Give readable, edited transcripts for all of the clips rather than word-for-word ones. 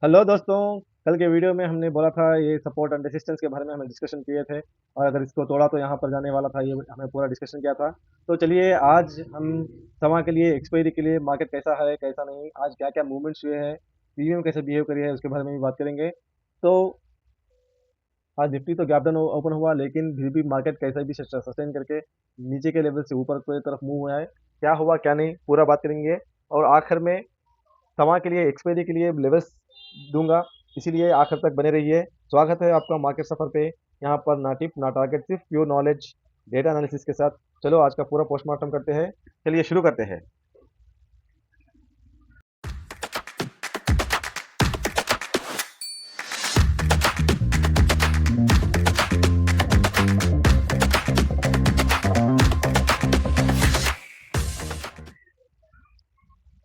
Hello दोस्तों। कल के वीडियो में हमने बोला था ये सपोर्ट एंड रेजिस्टेंस के बारे में हमें डिस्कशन किए थे और अगर इसको तोड़ा तो यहाँ पर जाने वाला था, ये हमें पूरा डिस्कशन किया था। तो चलिए आज हम समा के लिए एक्सपायरी के लिए मार्केट कैसा है कैसा नहीं, आज क्या क्या मूवमेंट्स हुए हैं, प्रीमियम कैसे बिहेव करी है उसके बारे में भी बात करेंगे। तो आज निफ्टी तो गैप डाउन ओपन हुआ, लेकिन फिर भी मार्केट कैसे भी सस्टेन करके नीचे के लेवल से ऊपर की तरफ मूव हुआ है। क्या हुआ क्या नहीं पूरा बात करेंगे। और आखिर में समा के लिए एक्सपायरी के लिए लेवल्स दूंगा, इसीलिए आखिर तक बने रहिए। स्वागत है आपका मार्केट सफर पे। यहाँ पर ना टिप ना टारगेट, सिर्फ प्योर नॉलेज डेटा एनालिसिस के साथ। चलो आज का पूरा पोस्टमार्टम करते हैं। चलिए शुरू करते हैं।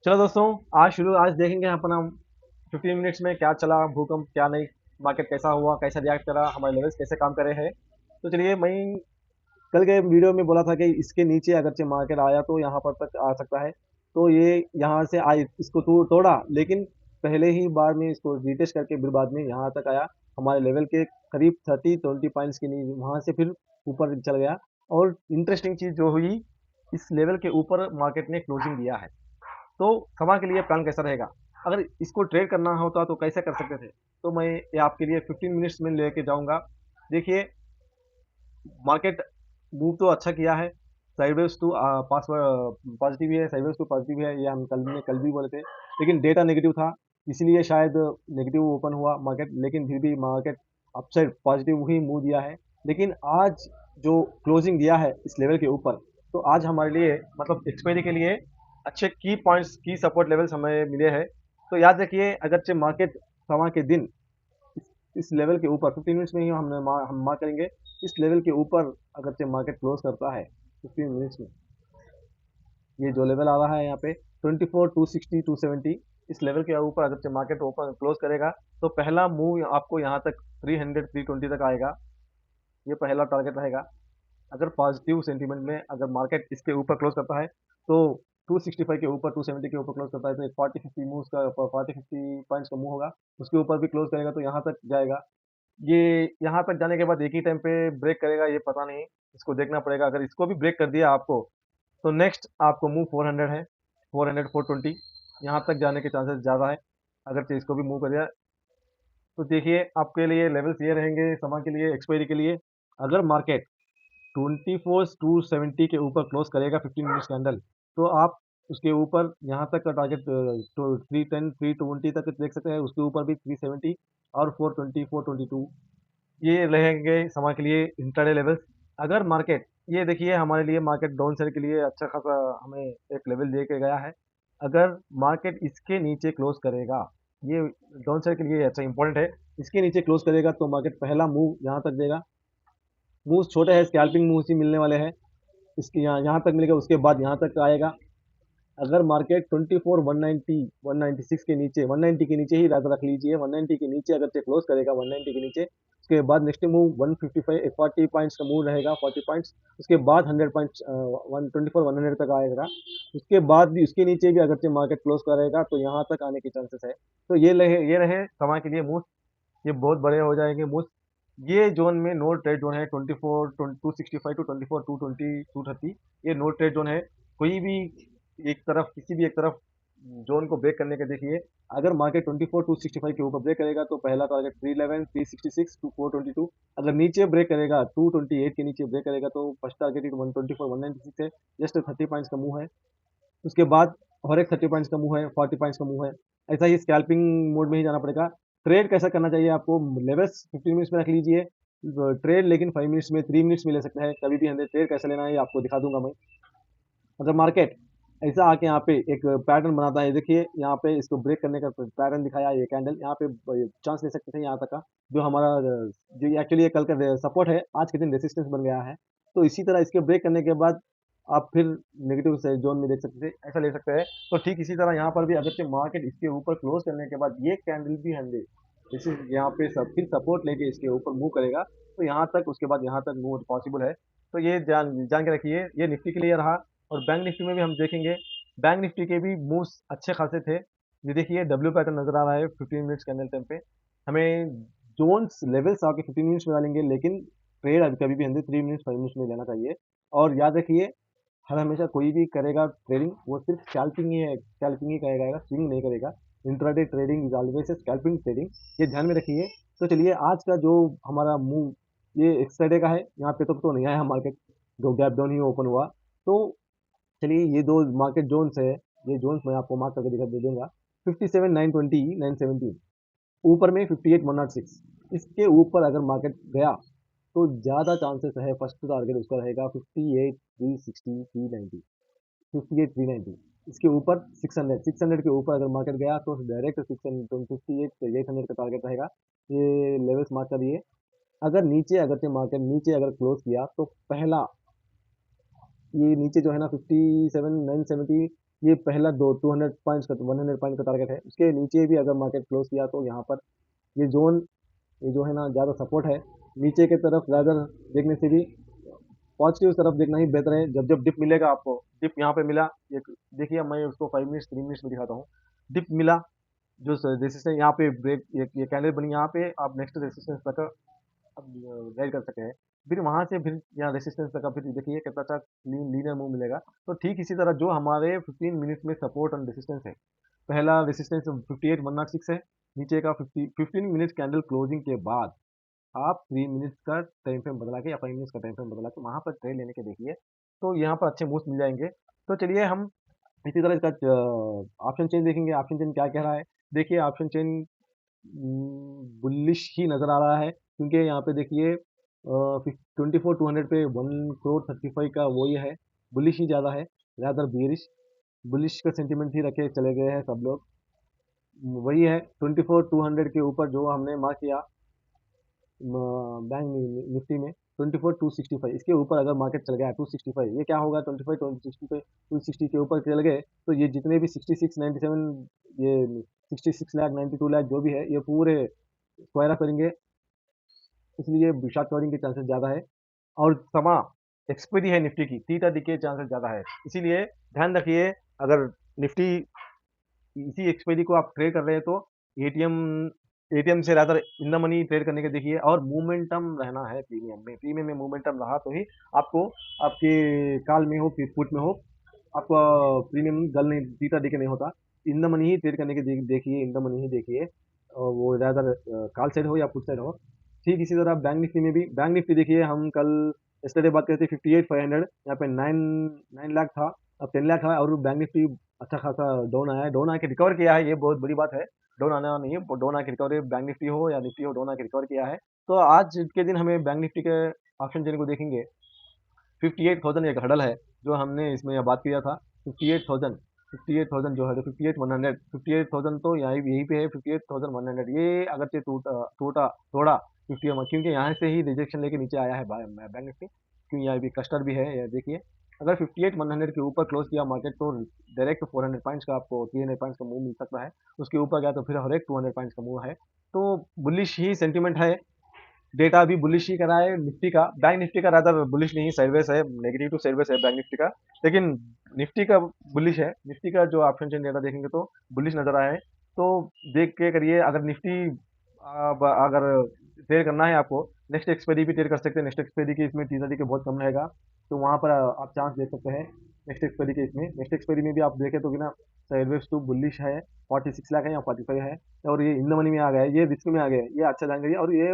चलो दोस्तों, आज देखेंगे अपन हम 15 मिनट्स में क्या चला भूकंप क्या नहीं, मार्केट कैसा हुआ कैसा रिएक्ट करा, हमारे लेवल्स कैसे काम करे हैं। तो चलिए, मैं कल के वीडियो में बोला था कि इसके नीचे अगरचे मार्केट आया तो यहाँ पर तक आ सकता है। तो ये यहाँ से आई, इसको तोड़ा, लेकिन पहले ही बार में इसको रिटेस्ट करके फिर बाद में यहाँ तक आया, हमारे लेवल के करीब 30-20 पॉइंट्स की नहीं, वहाँ से फिर ऊपर चल गया। और इंटरेस्टिंग चीज़ जो हुई, इस लेवल के ऊपर मार्केट ने क्लोजिंग दिया है। तो समा के लिए प्लान कैसा रहेगा, अगर इसको ट्रेड करना होता तो कैसे कर सकते थे। तो मैं ये आपके लिए 15 मिनट्स में लेके जाऊंगा। देखिए, मार्केट मूव तो अच्छा किया है, साइडवेज टू पास पॉजिटिव है, साइडवेज टू पॉजिटिव है, ये हम कल भी बोले थे। लेकिन डेटा नेगेटिव था, इसीलिए शायद नेगेटिव ओपन हुआ मार्केट, लेकिन फिर भी मार्केट अपसाइड पॉजिटिव ही मूव दिया है। लेकिन आज जो क्लोजिंग दिया है इस लेवल के ऊपर, तो आज हमारे लिए मतलब एक्सपायरी के लिए अच्छे की पॉइंट्स की सपोर्ट लेवल्स हमें मिले हैं। तो याद रखिए, अगरचे मार्केट सवा के दिन इस लेवल के ऊपर 15 मिनट्स में ही हम मार्क करेंगे, इस लेवल के ऊपर अगरचे मार्केट क्लोज करता है 15 मिनट्स में, ये जो लेवल आ रहा है यहाँ पे 24 260 270, इस लेवल के ऊपर अगरचे मार्केट ओपन क्लोज करेगा तो पहला मूव आपको यहाँ तक 300 320 तक आएगा। ये पहला टारगेट रहेगा। अगर पॉजिटिव सेंटीमेंट में अगर मार्केट इसके ऊपर क्लोज करता है तो 265 के ऊपर 270 के ऊपर क्लोज करता है तो एक 40-50 मूव का 40-50 पॉइंट्स का मूव होगा, उसके ऊपर भी क्लोज करेगा तो यहाँ तक जाएगा। ये यहाँ तक जाने के बाद एक ही टाइम पे ब्रेक करेगा ये पता नहीं, इसको देखना पड़ेगा। अगर इसको भी ब्रेक कर दिया आपको, तो नेक्स्ट आपको मूव 400 है, 400 420, यहाँ तक जाने के चांसेस ज़्यादा है। अगर इसको भी मूव कर दिया तो देखिए आपके लिए लेवल्स ये रहेंगे समा के लिए एक्सपायरी के लिए। अगर मार्केट 24 270 के ऊपर क्लोज करेगा 15 मिनट्स के अंदर, तो आप उसके ऊपर यहाँ तक का टारगेट तो 310 320 तक देख सकते हैं, उसके ऊपर भी 370 और 420 422 ये रहेंगे समा के लिए इंट्राडे लेवल्स। अगर मार्केट, ये देखिए हमारे लिए मार्केट डाउन साइड के लिए अच्छा खासा हमें एक लेवल दे के गया है। अगर मार्केट इसके नीचे क्लोज करेगा, ये डाउन साइड के लिए अच्छा इंपॉर्टेंट है, इसके नीचे क्लोज करेगा तो मार्केट पहला मूव यहाँ तक देगा। मूव छोटे हैं, स्कैल्पिंग मूव ही मिलने वाले हैं, इसके यहाँ यहाँ तक मिलेगा, उसके बाद यहाँ तक आएगा। अगर मार्केट 24 190 196 के नीचे 190 के नीचे ही रख लीजिए, 190 के नीचे अगर से क्लोज करेगा 190 के नीचे, उसके बाद नेक्स्ट मूव 155 40 पॉइंट्स का मूव रहेगा, 40 पॉइंट्स, उसके बाद 100 पॉइंट्स 124 100 तक आएगा। उसके बाद भी उसके नीचे भी अगर से मार्केट क्लोज करेगा तो यहाँ तक आने की चांसेस है। तो ये रहे समय के लिए मूव, ये बहुत बड़े हो जाएंगे मूव। ये जोन में नो ट्रेड जोन है 24 265 to 24 220 230, ये नो ट्रेड जोन है। कोई भी एक तरफ, किसी भी एक तरफ जोन को ब्रेक करने के देखिए। अगर मार्केट 24 265 के ऊपर ब्रेक करेगा तो पहला टारगेट 311 366 to 422। अगर नीचे ब्रेक करेगा 228 के नीचे ब्रेक करेगा तो फर्स्ट टारगेट 124 196 है, जस्ट 30 पॉइंट्स का मूव है। उसके बाद और एक 30 पॉइंट्स का मूव है, 40 पॉइंट्स का मूव है। ऐसा ही स्कैल्पिंग मोड में ही जाना पड़ेगा। ट्रेड कैसा करना चाहिए आपको, लेवल्स 15 मिनट्स में रख लीजिए ट्रेड, लेकिन 5 मिनट्स में 3 मिनट्स में ले सकते हैं कभी भी। हमें ट्रेड कैसे लेना है ये आपको दिखा दूंगा मैं। अगर मार्केट ऐसा आके यहाँ पे एक पैटर्न बनाता है, देखिए यहाँ पे इसको ब्रेक करने का पैटर्न दिखाया, ये कैंडल यहाँ पे चांस ले सकते थे यहाँ तक का, जो हमारा जो एक्चुअली ये कल का सपोर्ट है, आज के दिन रेसिस्टेंस बन गया है। तो इसी तरह इसके ब्रेक करने के बाद आप फिर नेगेटिव से जोन में देख सकते थे, ऐसा ले सकते हैं। तो ठीक इसी तरह यहाँ पर भी अगर से मार्केट इसके ऊपर क्लोज करने के बाद ये कैंडल भी हमें इसी यहाँ पे सब फिर सपोर्ट लेके इसके ऊपर मूव करेगा, तो यहाँ तक, उसके बाद यहाँ तक मूव पॉसिबल है। तो ये जान जान के रखिए, ये निफ्टी के लिए रहा। और बैंक निफ्टी में भी हम देखेंगे, बैंक निफ्टी के भी मूव्स अच्छे खासे थे। ये देखिए डब्ल्यू पैटर्न नजर आ रहा है 15 मिनट्स कैंडल टाइम पे। हमें जोन्स लेवल्स आके 15 मिनट्स में डालेंगे, लेकिन ट्रेड अभी कभी भी अंदर 3 मिनट्स 5 मिनट्स में लेना चाहिए। और याद रखिए, हर हमेशा कोई भी करेगा ट्रेडिंग, वो सिर्फ स्कैल्पिंग ही है, स्कैल्पिंग ही करेगा, स्विंग नहीं करेगा। Intraday trading is always scalping trading, ये ध्यान में रखिए। तो चलिए आज का जो हमारा मूव, ये एक्सट्राडे का है। यहाँ पे तो नहीं आया मार्केट, जो गैप डाउन ही ओपन हुआ। तो चलिए ये दो मार्केट जोन्स है, ये जोन्स मैं आपको मार्क करके दिखा दे दूंगा। 57,920, 917, ऊपर में 58,106। इसके ऊपर अगर मार्केट गया तो ज़्यादा चांसेस है फर्स्ट टारगेट उसका रहेगा 58,360, 390, 58,390। इसके ऊपर 600 के ऊपर अगर मार्केट गया तो डायरेक्ट 600, 58,800 का टारगेट रहेगा। ये लेवल्स मार्क करिए। अगर नीचे, अगर से मार्केट नीचे अगर क्लोज किया तो पहला, ये नीचे जो है ना 57,970, ये पहला दो 200 पॉइंट्स का, 100 पॉइंट का टारगेट है। उसके नीचे भी अगर मार्केट क्लोज किया तो यहाँ पर ये जोन, ये जो है ना ज़्यादा सपोर्ट है। नीचे की तरफ ज़्यादा देखने से भी पॉजिटिव तरफ देखना ही बेहतर है। जब जब डिप मिलेगा आपको, डिप यहाँ पे मिला, ये देखिए मैं उसको 5 मिनट्स 3 मिनट्स में दिखाता हूँ। डिप मिला, जो रेसिस्टेंस यहाँ पे ब्रेक, ये कैंडल बनी यहाँ पे, आप नेक्स्ट रेसिस्टेंस तक अब गाइड कर सके हैं। फिर वहां से फिर यहाँ रेसिस्टेंस तक फिर देखिए कितना अच्छा लीनियर मूव मिलेगा। तो ठीक इसी तरह जो हमारे 15 मिनट्स में सपोर्ट एंड रेसिस्टेंस है, पहला रेसिस्टेंस 58,106 है। नीचे का 15 मिनट्स कैंडल क्लोजिंग के बाद आप 3 मिनट्स का टाइम फ्रेम बदला के या 5 मिनट्स का टाइम फ्रेम बदला के वहां पर ट्रेड लेने के देखिए, तो यहाँ पर अच्छे मूव्स मिल जाएंगे। तो चलिए हम इसी तरह इसका ऑप्शन चेन देखेंगे। ऑप्शन चेन क्या कह रहा है, देखिए ऑप्शन चेन बुलिश ही नज़र आ रहा है, क्योंकि यहाँ पे देखिए 24,200 पे 1,35 का वो ये है, बुलिश ही ज़्यादा है, ज़्यादा बियरिश। बुलिश का सेंटीमेंट ही रखे चले गए हैं सब लोग। वही है 24,200 के ऊपर जो हमने मार्क किया बैंक निफ्टी में 24,265, इसके ऊपर अगर मार्केट चल गया 265, ये क्या होगा 25, 260 के ऊपर चल गए तो ये जितने भी 66,97, ये 66 लाख 92 लाख जो भी है, ये पूरे स्क्वायर अप करेंगे, इसलिए शॉर्ट कवरिंग के चांसेस ज़्यादा है। और समा एक्सपायरी है निफ्टी की, 30 के चांसेस ज़्यादा है, इसीलिए ध्यान रखिए। अगर निफ्टी इसी एक्सपायरी को आप ट्रेड कर रहे हैं तो एटीएम एटीएम से ज़्यादा इन द मनी ट्रेड करने के देखिए। और मोमेंटम रहना है प्रीमियम में, प्रीमियम में मोमेंटम रहा तो ही आपको, आपके कॉल में हो फिर पुट में हो, आपका प्रीमियम गल नहीं, जीता देके नहीं होता। In the money he trade करने के देखिए, इन द मनी ही देखिए, और वो ज़्यादा कॉल साइड हो या पुट साइड हो। ठीक इसी तरह बैंक निफ्टी में भी, बैंक निफ्टी देखिए हम कल यस्टरडे बात करते 58,500, यहाँ पे 9 लाख था, अब 10 लाख है। और बैंक निफ्टी अच्छा खासा डाउन आया है, डाउन आके रिकवर किया है, ये बहुत बड़ी बात है। डाउन आना नहीं है, डाउन आके रिकवर, बैंक निफ्टी हो या निफ्टी हो, डाउन आके रिकवर किया है। तो आज के दिन हमें बैंक निफ्टी के ऑप्शन चेन को देखेंगे। 58,000 एक हडल है, जो हमने इसमें बात किया था। 58,000, 58,000 जो है, तो 58,100, 58,000 तो यहाँ यहीं पे है। 58,100 ये अगर से टूटा टूटा थोड़ा 50, क्योंकि यहाँ से ही रिजेक्शन लेके नीचे आया है बैंक निफ्टी, क्योंकि यहाँ भी कस्टर भी है, ये देखिए। अगर 58,100 के ऊपर क्लोज किया मार्केट तो डायरेक्ट 400 पॉइंट्स का आपको, 300 पॉइंट्स का मूव मिल सकता है। उसके ऊपर गया तो फिर हर एक 200 पॉइंट्स का मूव है। तो बुलिश ही सेंटीमेंट है, डेटा भी बुलिश ही करा है निफ्टी का। बैंक निफ्टी का रादर बुलिश नहीं, साइडवेज है, नेगेटिव टू साइडवेज है बैंक निफ्टी का। लेकिन निफ्टी का बुलिश है। निफ्टी का जो ऑप्शन चेन डेटा देखेंगे तो बुलिश नजर आए। तो देख के करिए। अगर निफ्टी अगर ट्रेड करना है आपको, नेक्स्ट एक्सपायरी भी ट्रेड कर सकते हैं। नेक्स्ट एक्सपायरी के इसमें टीजरी के बहुत कम रहेगा, तो वहाँ पर आप चांस देख सकते हैं नेक्स्ट एक्सपायरी के। इसमें नेक्स्ट एक्सपायरी में भी आप देखें तो बिना साइडवेज टू बुलिश है, 46 लाख है या 45 है। और ये इन द मनी में आ गया है, ये रिस्क में आ गया है, ये अच्छा जान गया। और ये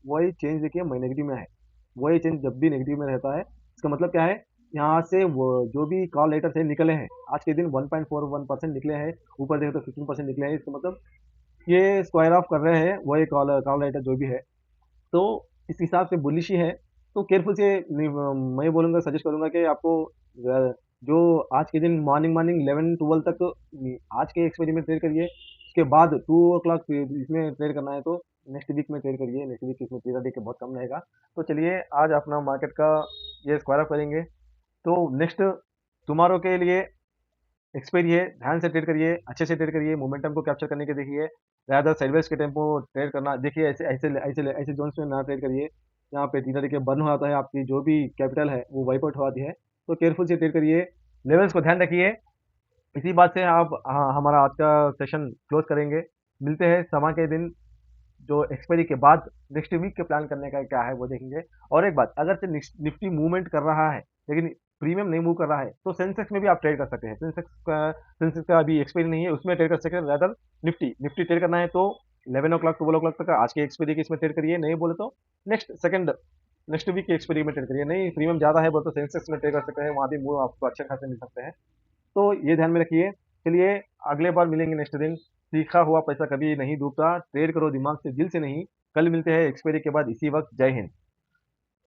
वही चेंज देखिए मैं नेगेटिव में है। वही चेंज जब भी नेगेटिव में रहता है, इसका मतलब क्या है, यहाँ से वो जो भी कॉल लेटर से निकले हैं आज के दिन 1.41% निकले हैं, ऊपर देखें तो 15% निकले हैं। इसका मतलब ये स्क्वायर ऑफ कर रहे हैं वही कॉल कॉल राइटर जो भी है। तो इस हिसाब से बुलिश ही है। तो केयरफुल से मैं बोलूँगा, सजेस्ट करूँगा कि आपको जो आज के दिन मॉर्निंग मॉर्निंग 11-12 तक आज के एक्सपायरी में ट्रेड करिए। उसके बाद 2 o'clock इसमें ट्रेड करना है तो नेक्स्ट वीक में ट्रेड करिए। नेक्स्ट वीक इसमें ट्रेड के बहुत कम रहेगा। तो चलिए आज अपना मार्केट का ये स्क्वायर ऑफ करेंगे। तो नेक्स्ट टुमारो के लिए एक्सपायरी है, ध्यान से ट्रेड करिए, अच्छे से ट्रेड करिए, मोमेंटम को कैप्चर करने के देखिए। ज़्यादा साइडवेज के टेम्पो ट्रेड करना देखिए, ऐसे ऐसे ऐसे ऐसे जोन्स में ना ट्रेड करिए। यहाँ पे 3 तरीके बर्न हो जाता है, आपकी जो भी कैपिटल है वो वाइप आउट हो जाती है। तो केयरफुल से ट्रेड करिए, लेवल्स को ध्यान रखिए। इसी बात से आप हाँ, हमारा आज का सेशन क्लोज करेंगे। मिलते हैं समा के दिन, जो एक्सपायरी के बाद नेक्स्ट वीक के प्लान करने का क्या है वो देखेंगे। और एक बात, अगर से निफ्टी मूवमेंट कर रहा है लेकिन प्रीमियम नहीं मूव कर रहा है, तो सेंसेक्स में भी आप ट्रेड कर सकते हैं। सेंसेक्स का अभी एक्सपायरी नहीं है, उसमें ट्रेड कर सकते हैं। रैदर निफ्टी निफ्टी ट्रेड करना है तो 11 o'clock 12 o'clock तक आज की एक्सपायरी की इसमें ट्रेड करिए, नहीं बोले तो नेक्स्ट वीक की एक्सपायरी में ट्रेड करिए। नहीं प्रीमियम ज़्यादा है बोले तो सेंसेक्स में ट्रेड कर सकते हैं, वहाँ भी मूव आपको अच्छे खासे मिल सकते हैं। तो ये ध्यान में रखिए। चलिए, अगले बार मिलेंगे नेक्स्ट दिन। सीखा हुआ पैसा कभी नहीं डूबता, ट्रेड करो दिमाग से, दिल से नहीं। कल मिलते हैं एक्सपायरी के बाद इसी वक्त। जय हिंद।